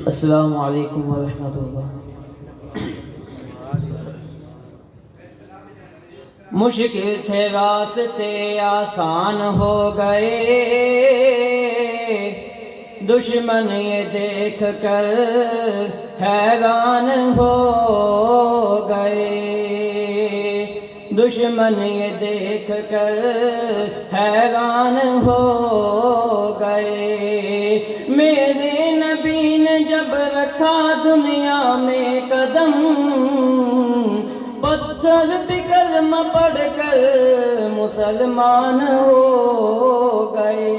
السلام علیکم ورحمۃ اللہ۔ مشکل تھے راستے آسان ہو گئے، دشمن یہ دیکھ کر حیران ہو گئے، دشمن یہ دیکھ کر حیران ہو گئے۔ میرے نبی نے جب رکھا دنیا میں قدم، پتھر بھی کلمہ پڑھ کر مسلمان ہو گئے،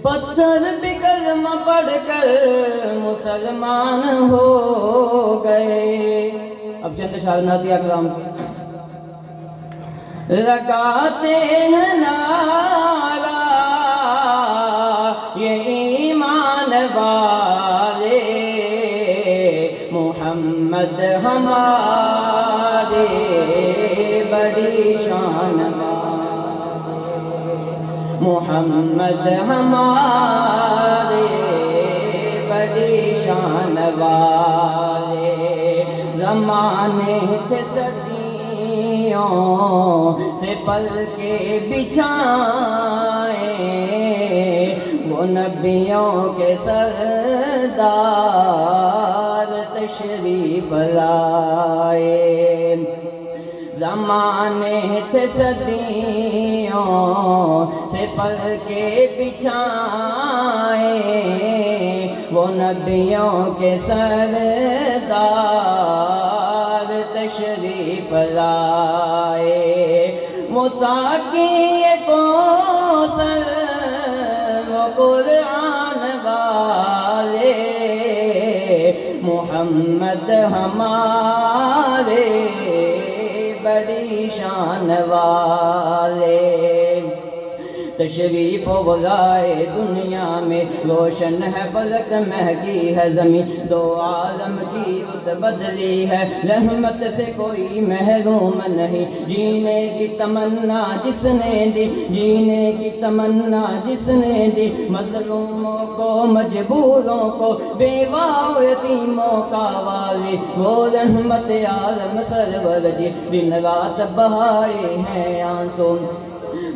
پتھر بھی کلمہ پڑھ کر مسلمان ہو گئے۔ اب چند اشعار نعتیہ کرام کے لگاتے ہیں نعرہ یہ ایمان والے، محمد ہمارے بڑی شان والے، محمد ہمارے بڑی شان والے۔ زمانے تھے صدیوں سے پل کے بچھائے، وہ نبیوں کے سردار تشریف لائے۔ زمانے تھے صدیوں سے پل کے بچھائے، وہ نبیوں کے سردار تشریف لائے۔ وہ ساقی کوثر وہ قرآن والے، محمد ہمارے بڑی شان والے۔ تشریف و لائے دنیا میں، روشن ہے فلک مہکی ہے زمین، دو عالم کی رت بدلی ہے، رحمت سے کوئی محروم نہیں۔ جینے کی تمنا جس نے دی، جینے کی تمنا جس نے دی، مظلوموں کو مجبوروں کو بیوہ و یتیموں کا والی، وہ رحمت عالم سرور جی۔ دن رات بہائے ہیں آنسو،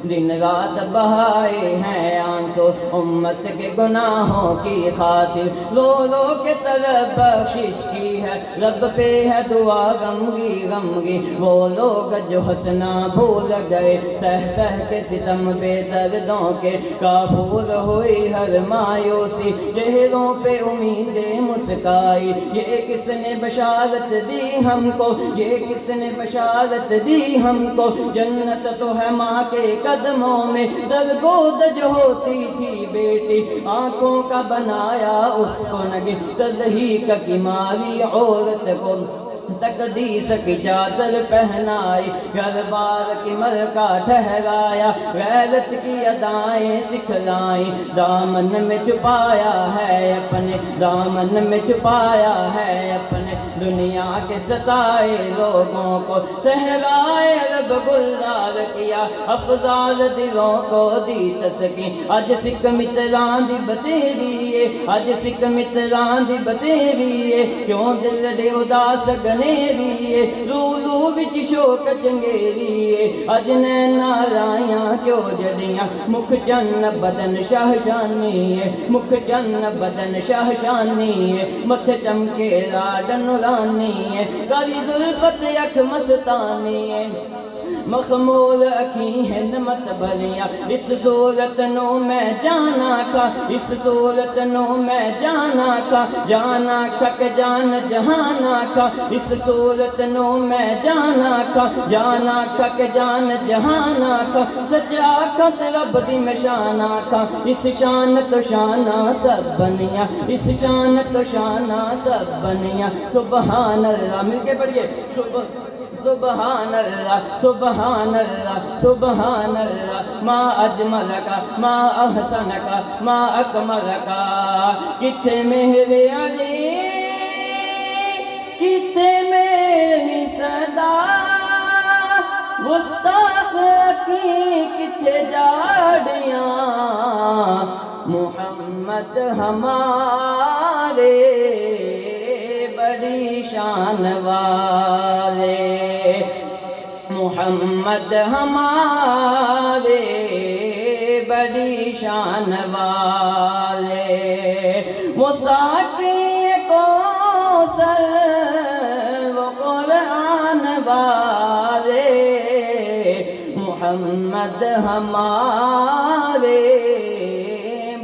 دن رات بہائے ہیں آنسو، امت کے گناہوں کی خاطر، رو رو کے طلب بخشش کی ہے، رب پہ ہے دعا غمگی غمگی۔ وہ لوگ جو ہنسنا بھول گئے، سہ سہ کے ستم بے دردوں کے، کافور ہوئی ہر مایوسی، چہروں پہ امیدیں مسکائی۔ یہ کس نے بشارت دی ہم کو، یہ کس نے بشارت دی ہم کو، جنت تو ہے ماں کے قدموں میں، درگودج ہوتی تھی بیٹی، آنکھوں کا بنایا اس کو نگی، تضحیک کی ماری عورت کو تقدیس کی چادر پہنائی، گھر بار کی ملکہ ٹھہرایا، غیرت کی ادائیں سکھلائیں، دامن میں چھپایا ہے اپنے، دامن میں چھپایا ہے اپنے، دنیا کے ستائے لوگوں کو صحرائے عرب گلزار کیا، افضال دلوں کو دی تسکین۔ اج سکھ متران دی بتیریے، اج سکھ متران دی بتیریے، کیوں دل ڈے اداس گنیریے، لولو وچ شوق چنگیریے، اج نینا لائیاں کیوں جڑیاں، مکھ چن بدن شاہشانی ہے، مکھ چن بدن شاہشانی ہے، متھ چمکے لاڈ نورانی ہے، کالی زلفت اکھ مستانی ہے، مخمور اکھی ہیں مت بھریاں، اس صورت نو میں جانا کھا، اس صورت نو میں جانا کھا، جانا کھک جان جہانا کھا، اس صورت نو میں جانا کھا، جانا کھک جان جہانا کھا، سچا کھت رب دی میں شانا کھا، اس شان تو شانہ سب بنیاں، اس شان تو شانہ سب بنیاں۔ سبحان اللہ، مل کے پڑھئے، سبحان اللہ سبحان اللہ سبحان اللہ، ما اجملکا ما احسنکا ما اکملکا، کتھے میرے علی کتھے میری صدا، گستاخ کی کتھے محمد ہمارے بڑی شان والے، محمد ہمارے بڑی شان والے، وہ ساقی کوثر وہ قرآن والے، محمد ہمارے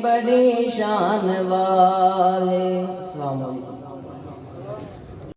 بڑی شان والے۔